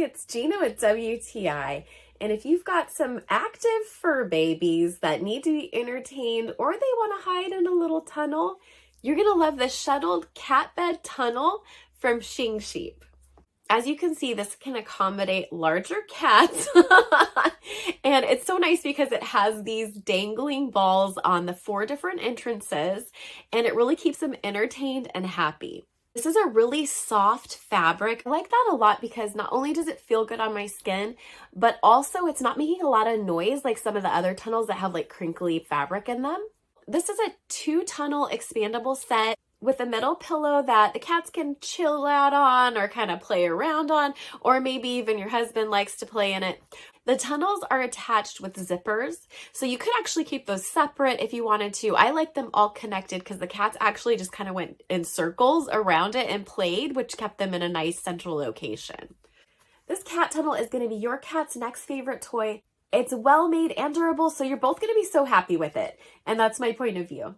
it's Gina with WTI. And if you've got some active fur babies that need to be entertained or they want to hide in a little tunnel, you're going to love the shuttled cat bed tunnel from XxingSheep. As you can see, this can accommodate larger cats. And it's so nice because it has these dangling balls on the 4 different entrances, and it really keeps them entertained and happy. This is a really soft fabric. I like that a lot because not only does it feel good on my skin, but also it's not making a lot of noise like some of the other tunnels that have like crinkly fabric in them. This is a 2-tunnel expandable set with a middle pillow that the cats can chill out on or kind of play around on, or maybe even your husband likes to play in it. The tunnels are attached with zippers, so you could actually keep those separate if you wanted to. I like them all connected because the cats actually just kind of went in circles around it and played, which kept them in a nice central location. This cat tunnel is going to be your cat's next favorite toy. It's well made and durable, so you're both going to be so happy with it. And that's my point of view.